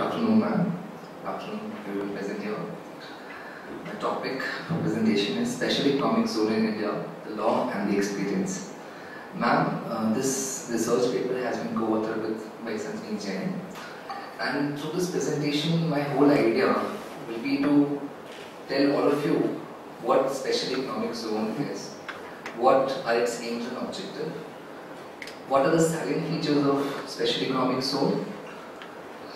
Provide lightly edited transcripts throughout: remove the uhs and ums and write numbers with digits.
Good afternoon, ma'am. Good afternoon, everyone present here. My topic for presentation is Special Economic Zone in India, the law and the experience. Ma'am, this research paper has been co-authored by Sanjay Jain, and through this presentation, my whole idea will be to tell all of you what Special Economic Zone is, what are its aims and objectives, what are the salient features of Special Economic Zone,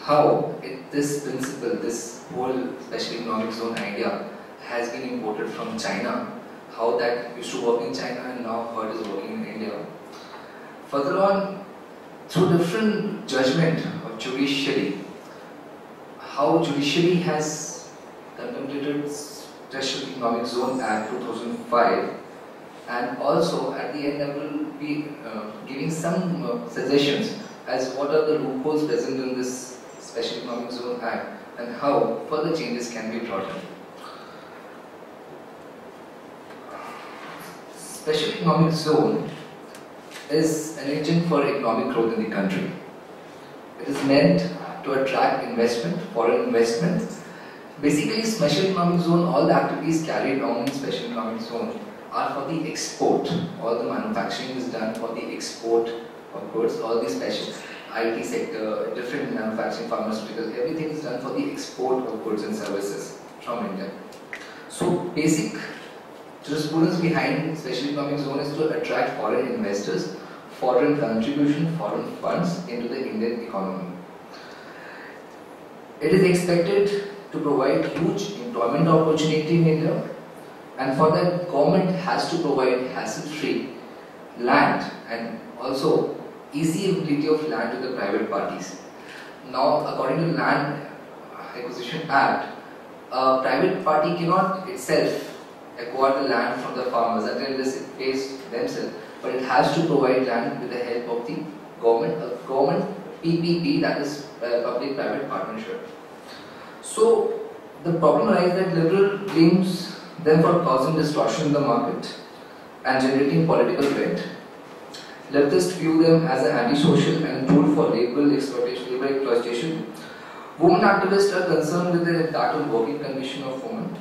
how this principle, this whole Special Economic Zone idea has been imported from China, how that used to work in China and now how it is working in India. Further on, through different judgment of judiciary, how judiciary has contemplated Special Economic Zone Act 2005, and also at the end I will be giving some suggestions as what are the loopholes present in this Special Economic Zone Act and how further changes can be brought in. Special Economic Zone is an engine for economic growth in the country. It is meant to attract investment, foreign investment. Basically, Special Economic Zone, all the activities carried on in Special Economic Zone are for the export. All the manufacturing is done for the export of goods, all the special IT sector, different manufacturing, pharmaceuticals, everything is done for the export of goods and services from India. So basic jurisprudence behind Special Economic Zone is to attract foreign investors, foreign contribution, foreign funds into the Indian economy. It is expected to provide huge employment opportunity in India, and for that government has to provide hassle-free land and also easy availability of land to the private parties. Now, according to Land Acquisition Act, a private party cannot itself acquire the land from the farmers until it pays themselves, but it has to provide land with the help of the government, a government PPP, that is public-private partnership. So, the problem arises that liberal blames them for causing distortion in the market and generating political rent. Leftists view them as an antisocial and tool for labor exploitation. Women activists are concerned with the impact on working condition of women.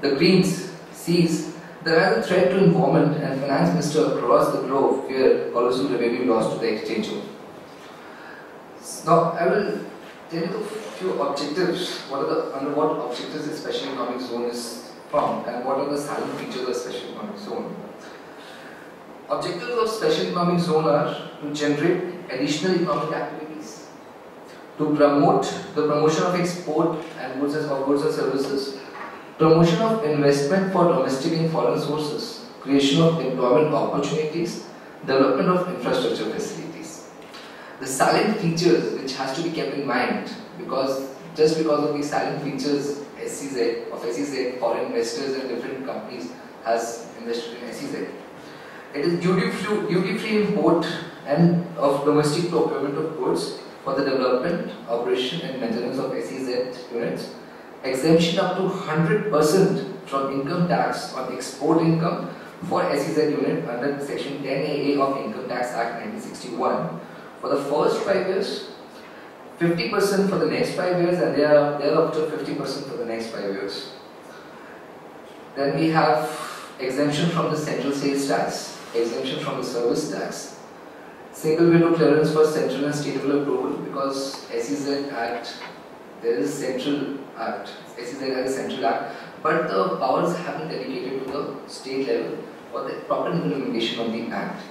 The Greens sees there as a threat to environment and finance minister across the globe fear colossal revenue loss to the exchange. Now I will tell you a few objectives. Under what objectives the Special Economic Zone is formed and what are the salient features of Special Economic Zone. Objectives of Special Economic Zone are to generate additional economic activities, to promote the promotion of export and goods and services, promotion of investment for domestic and foreign sources, creation of employment opportunities, development of infrastructure facilities. The salient features which has to be kept in mind, because just because of the salient features SEZ, foreign investors and different companies has invested in SEZ. It is duty-free import and of domestic procurement of goods for the development, operation and maintenance of SEZ units. Exemption up to 100% from income tax on export income for SEZ unit under Section 10AA of Income Tax Act 1961 for the first 5 years, 50% for the next 5 years, and thereafter 50% for the next 5 years. Then we have exemption from the central sales tax, exemption from the service tax, single window clearance for central and state level approval, because SEZ Act, there is a central act, SEZ has a central act, but the powers have been dedicated to the state level for the proper implementation of the act.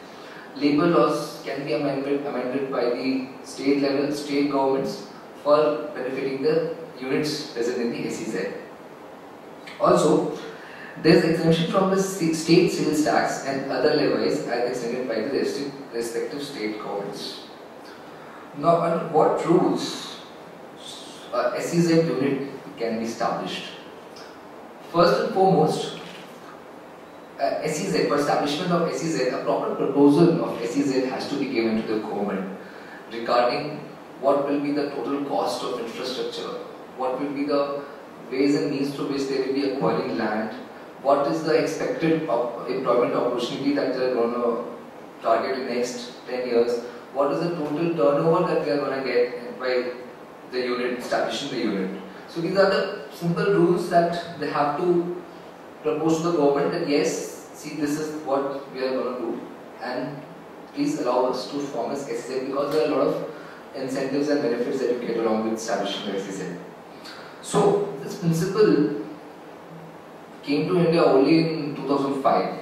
Labour laws can be amended by the state level, state governments for benefiting the units present in the SEZ. Also, there is exemption from the state sales tax and other levies as extended by the respective state governments. Now, under what rules a SEZ unit can be established? First and foremost, SEZ, for establishment of SEZ, a proper proposal of SEZ has to be given to the government regarding what will be the total cost of infrastructure, what will be the ways and means through which they will be acquiring land, what is the expected employment opportunity that they are going to target in the next 10 years, what is the total turnover that we are going to get by the unit, establishing the unit. So these are the simple rules that they have to propose to the government that yes, see, this is what we are going to do, and please allow us to form as SEZ, because there are a lot of incentives and benefits that you get along with establishing the SEZ. So this principle came to India only in 2005.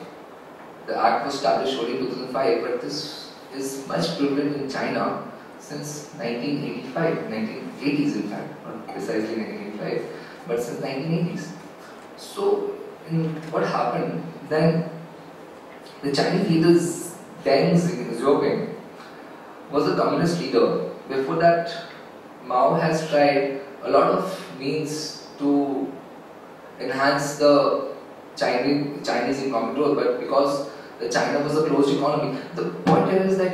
The act was established only in 2005, but this is much prevalent in China since 1985, 1980s in fact, not precisely 1985, but since 1980s. So what happened then, the Chinese leaders Deng Xiaoping was a communist leader. Before that, Mao has tried a lot of means to enhance the Chinese economic growth, but because the China was a closed economy, the point here is that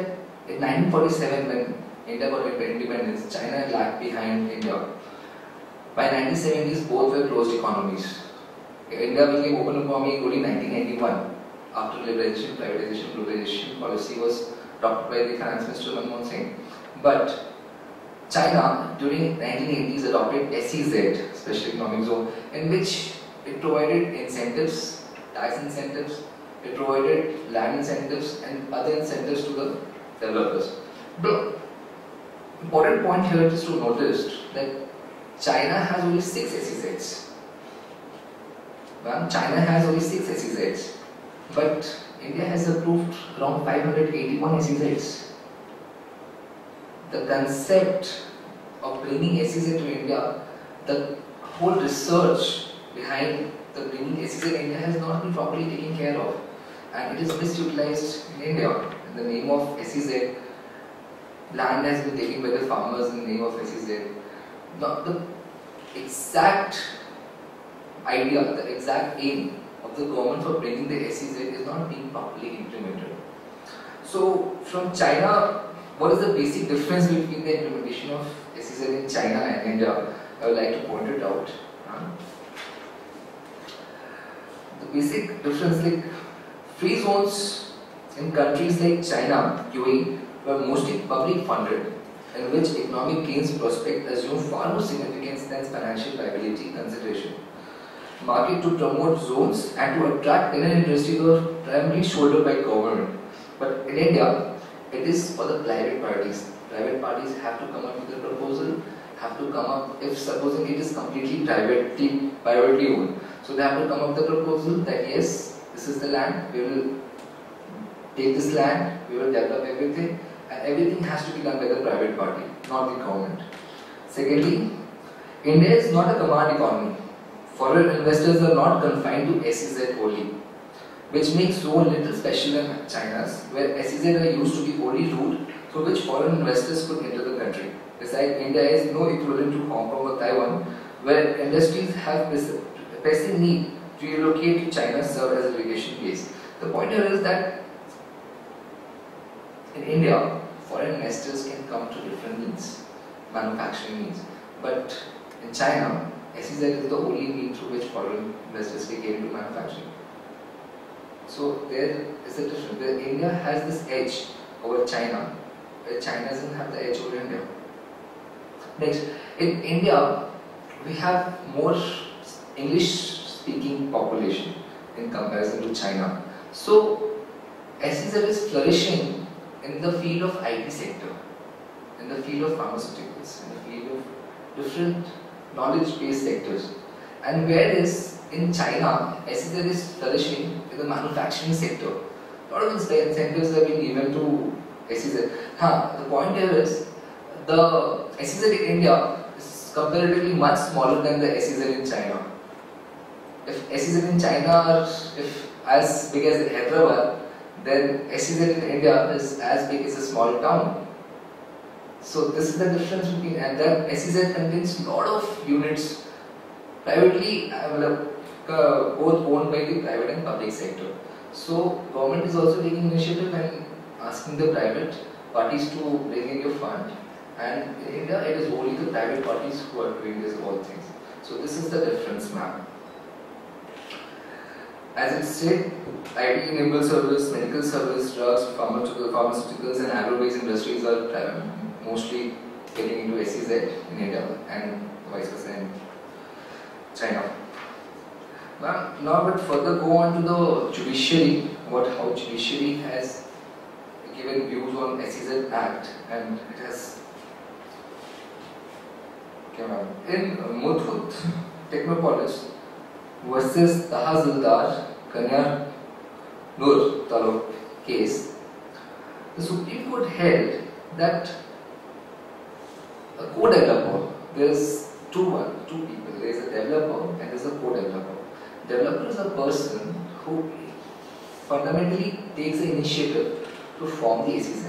in 1947 when India got independence, China lagged behind India. By 1970s, both were closed economies. India became open economy only in 1991 after liberalization, privatization, globalization policy was adopted by the Finance Minister Manmohan Singh. But China during 1980s adopted SEZ, Special Economic Zone, in which it provided incentives, tax incentives, it provided land incentives and other incentives to the developers. The important point here is to notice that China has only 6 SEZs. China has only 6 SEZs, but India has approved around 581 SEZs. The concept of bringing SEZ to India, the whole research behind the bringing SEZ in India has not been properly taken care of, and it is misutilized in India. In the name of SEZ, land has been taken by the farmers in the name of SEZ. Now, the exact idea, the exact aim of the government for bringing the SEZ is not being properly implemented. So, from China, what is the basic difference between the implementation of SEZ in China and India? I would like to point it out. The basic difference, like free zones in countries like China, UAE, were mostly public funded, in which economic gains prospect assume far more significance than financial viability consideration. Market to promote zones and to attract Indian industries were primarily shouldered by government. But in India, it is for the private parties. Private parties have to come up with a proposal, have to come up, if supposing it is completely privately owned. So they have to come up with a proposal that yes, this is the land, we will take this land, we will develop everything, and everything has to be done by the private party, not the government. Secondly, India is not a command economy. Foreign investors are not confined to SEZ only, which makes zone little special than China's, where SEZ are used to be only route through which foreign investors could enter the country. Besides, India is no equivalent to Hong Kong or Taiwan, where industries have pressing need to relocate to China serve as a relocation base. The point here is that in India, foreign investors can come to different needs, manufacturing needs, but in China, SEZ is the only mean through which foreign investors can get into manufacturing. So there is a difference. Where India has this edge over China, where China doesn't have the edge over India. Next, in India, we have more English-speaking population in comparison to China. So SEZ is flourishing in the field of IT sector, in the field of pharmaceuticals, in the field of different knowledge-based sectors. And whereas in China, SEZ is flourishing in the manufacturing sector. A lot of incentives have been given to SEZ. The point here is, the SEZ in India is comparatively much smaller than the SEZ in China. If SEZ in China are as big as Hyderabad, then SEZ in India is as big as a small town. So this is the difference between, and that SEZ contains a lot of units privately, both owned by the private and public sector. So government is also taking initiative and asking the private parties to bring in your fund, and in India it is only the private parties who are doing this all things. So this is the difference, ma'am. As it said, IT enabled service, medical service, drugs, pharmaceuticals and agro-based industries are mostly getting into SEZ in India and vice versa in China. Now, but further go on to the judiciary, how judiciary has given views on SEZ Act, and it has in Mudhut Technopolis versus Tahazildar Kanya Nur Taluk case, the Supreme Court held that a co-developer, there is two people, there is a developer and there is a co-developer. Developer is a person who fundamentally takes the initiative to form the SEZ.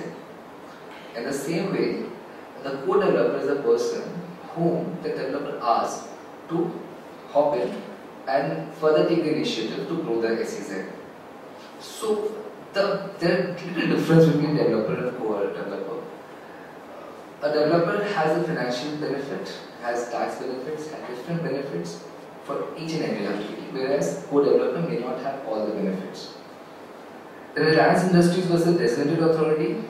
In the same way, the co-developer is a person whom the developer asks to hop in and further take the initiative to grow the SEZ. So there is little difference between developer and co-developer. A developer has a financial benefit, has tax benefits, has different benefits for each and every activity, whereas co-developer may not have all the benefits. In Reliance Industries versus Designated Authority,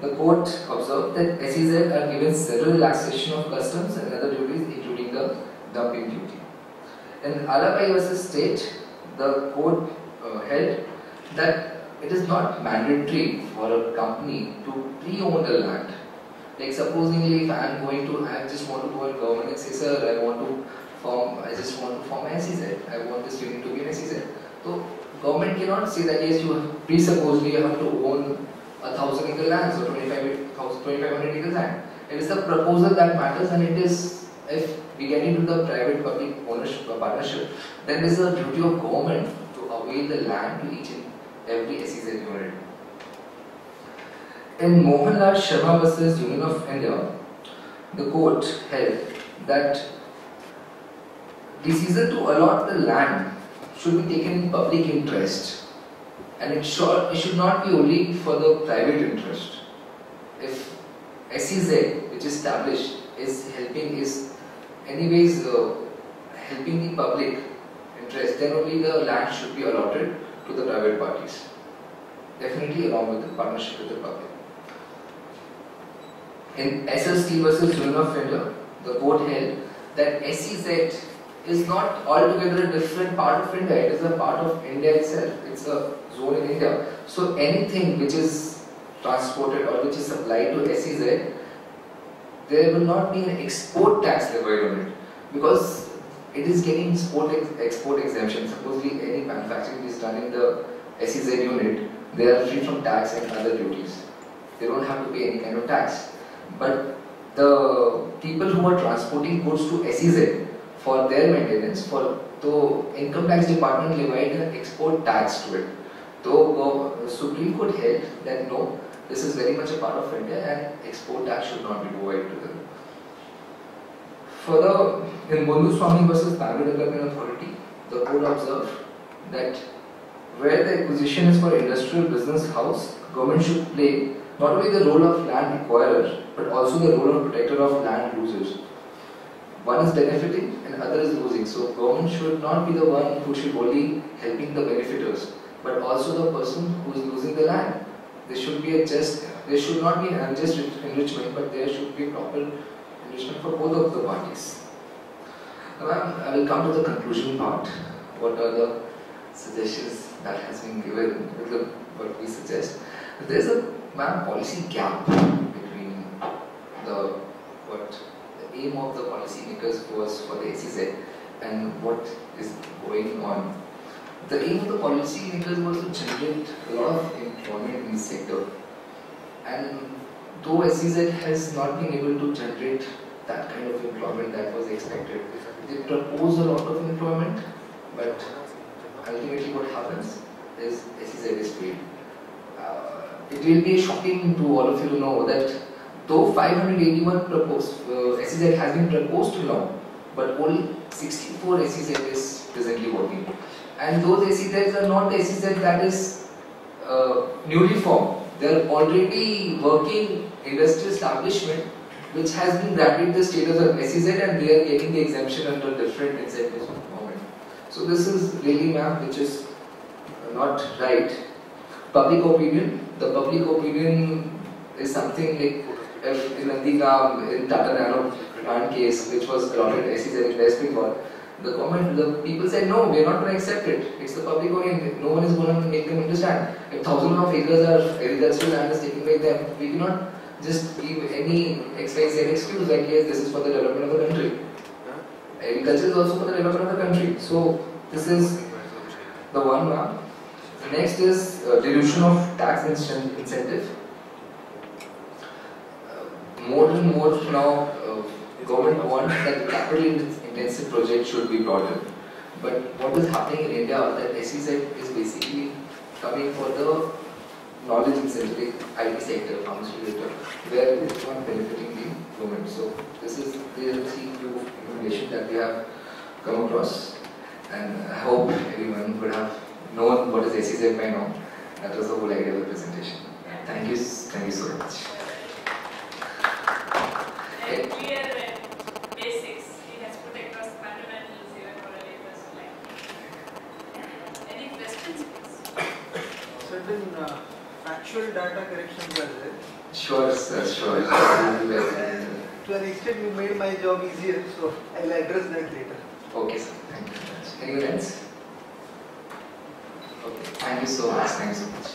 the court observed that SEZ are given several relaxation of customs and other duties, including the dumping duty. In Alabai versus State, the court held that it is not mandatory for a company to pre-own the land. Like supposingly, if I just want to go in government and say, sir, I just want to form an SEZ. I want this unit to be an SEZ. So government cannot say that yes, you presupposely have to own 1,000 acre lands or 2,500 acre land. It is the proposal that matters, and it is, if we get into the private-public ownership or partnership, then it is the duty of government to avail the land to each and every SEZ unit. In Mohanlal Sharma versus Union of India, the court held that decision to allot the land should be taken in public interest, and it should not be only for the private interest. If SEZ, which is established, is helping the public interest, then only the land should be allotted to the private parties, definitely along with the partnership with the public. In SL Steel versus Union of India, the court held that SEZ is not altogether a different part of India, it is a part of India itself, it's a zone in India. So anything which is transported or which is supplied to SEZ, there will not be an export tax levied on it, because it is getting export exemption. Supposedly any manufacturing is done in the SEZ unit, they are free from tax and other duties. They don't have to pay any kind of tax. But the people who are transporting goods to SEZ for their maintenance, the income tax department levied an export tax to it. Though the Supreme Court held that no, this is very much a part of India and export tax should not be provided to them. Further, in Bondhu Swami versus Bangalore Development Authority, the court observed that where the acquisition is for industrial business house, government should play not only the role of land acquirer, but also the role of protector of land losers. One is benefiting and other is losing. So government should not be the one who should only helping the benefiters, but also the person who is losing the land. There should not be an unjust enrichment, but there should be proper enrichment for both of the parties. Now, I will come to the conclusion part. What are the suggestions that has been given with what we suggest? There is a policy gap between the aim of the policy makers was for the SEZ and what is going on. The aim of the policy makers was to generate a lot of employment in the sector, and though SEZ has not been able to generate that kind of employment that was expected, they propose a lot of employment, but ultimately what happens is SEZ is failed. It will be shocking to all of you to know that though 581 SEZ has been proposed to now, but only 64 SEZ is presently working. And those SEZs are not the SEZ that is newly formed. They are already working industrial establishment which has been granted the status of SEZ, and they are getting the exemption under different incentives of the government. So this is really which is not right. Public opinion. The public opinion is something like if in Nandikam, in Tata Nano plant case, which was allotted SEZ in West Bengal, the people said no, we are not going to accept it. It's the public domain. No one is going to make them understand. If thousands of acres are agricultural land is taken by them, we cannot just give any XYZ excuse like yes, this is for the development of the country. Agriculture is also for the development of the country. So this is the one map. The next is dilution of tax incentive. More and more now, government wants that capital intensive project should be broadened. But what is happening in India that SEZ is basically coming for the knowledge incentive, IT sector, pharmaceutical sector, where it is not benefiting the government. So this is the few information that we have come across, and I hope everyone would have known what is SEZ by now. That was the whole idea of the presentation. Thank you so much. And clear basics he has put across fundamentals even for a layperson like me. Any questions, please? Certain factual data corrections are there. Sure, sir, sure. To an extent, you made my job easier, so I'll address that later. Okay, sir. Thank you so much. Anyone else? Okay. Thank you so much. Thank you so much.